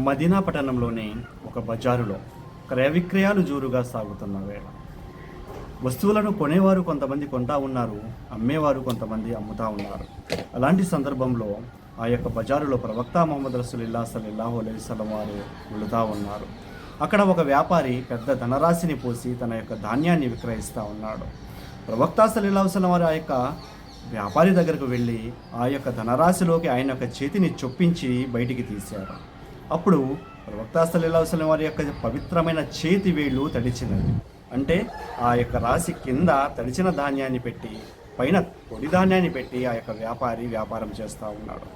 మదీనా పట్టణంలోని ఒక బజారులో క్రయ విక్రయాలు జోరుగా సాగుతున్న వేళ వస్తువులను కొనేవారు కొంతమంది కొంటా ఉన్నారు, అమ్మేవారు కొంతమంది అమ్ముతా ఉన్నారు. అలాంటి సందర్భంలో ఆ యొక్క బజారులో ప్రవక్త ముహమ్మద్ రసూలుల్లాహి సల్లల్లాహు అలైహి వసల్లం వారు వెళుతూ ఉన్నారు. అక్కడ ఒక వ్యాపారి పెద్ద ధనరాశిని పోసి తన యొక్క ధాన్యాన్ని విక్రయిస్తూ ఉన్నాడు. ప్రవక్త సల్లల్లాహు అలైహి వసల్లం వారు ఆ యొక్క వ్యాపారి దగ్గరకు వెళ్ళి ఆ యొక్క ధనరాశిలోకి ఆయన యొక్క చేతిని చొప్పించి బయటికి తీశారు. అప్పుడు ప్రవక్త సల్లల్లాహు అలైహి వసల్లం వారి యొక్క పవిత్రమైన చేతి వేళ్ళు తడిచినది. అంటే ఆ యొక్క రాశి కింద తడిచిన ధాన్యాన్ని పెట్టి పైన పొడి ధాన్యాన్ని పెట్టి ఆ యొక్క వ్యాపారి వ్యాపారం చేస్తూ ఉన్నాడు.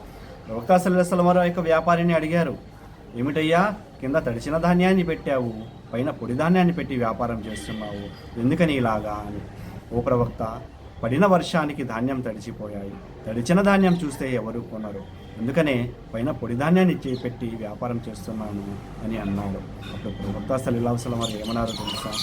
ప్రవక్త సల్లల్లాహు అలైహి వసల్లం వారు ఆ యొక్క వ్యాపారిని అడిగారు, ఏమిటయ్యా, కింద తడిచిన ధాన్యాన్ని పెట్టావు, పైన పొడి ధాన్యాన్ని పెట్టి వ్యాపారం చేస్తున్నావు, ఎందుకని ఇలాగా అని. ఓ ప్రవక్త, పడిన వర్షానికి ధాన్యం తడిచిపోయాయి, తడిచిన ధాన్యం చూస్తే ఎవరు కొనరు, అందుకనే పైన పొడి ధాన్యాన్ని పెట్టి వ్యాపారం చేస్తున్నాను అని అన్నాడు. అప్పుడు ప్రవక్త సల్లల్లాహు అలైహి వసల్లం వారు ఏమన్నారో తెలుసా?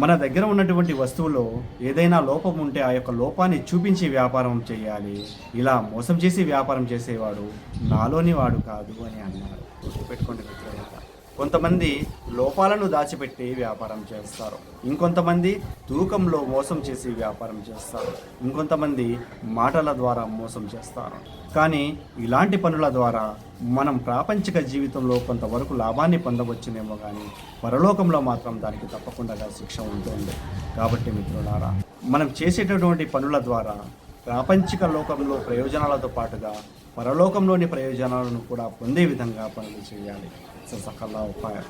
మన దగ్గర ఉన్నటువంటి వస్తువులో ఏదైనా లోపం ఉంటే ఆ యొక్క లోపాన్ని చూపించి వ్యాపారం చేయాలి, ఇలా మోసం చేసి వ్యాపారం చేసేవాడు నాలోని వాడు కాదు అని అన్నారు. గుర్తుపెట్టుకోండి మిత్రులారా, కొంతమంది లోపాలను దాచిపెట్టి వ్యాపారం చేస్తారు, ఇంకొంతమంది తూకంలో మోసం చేసి వ్యాపారం చేస్తారు, ఇంకొంతమంది మాటల ద్వారా మోసం చేస్తారు. కానీ ఇలాంటి పనుల ద్వారా మనం ప్రాపంచిక జీవితంలో కొంతవరకు లాభాన్ని పొందవచ్చునేమో, కానీ పరలోకంలో మాత్రం దానికి తప్పకుండా శిక్ష ఉంటుంది. కాబట్టి మిత్రులారా, మనం చేసేటటువంటి పనుల ద్వారా ప్రాపంచిక లోకంలో ప్రయోజనాలతో పాటుగా పరలోకంలోని ప్రయోజనాలను కూడా పొందే విధంగా పనులు చేయాలి. జజాకల్లాహు ఖైర్.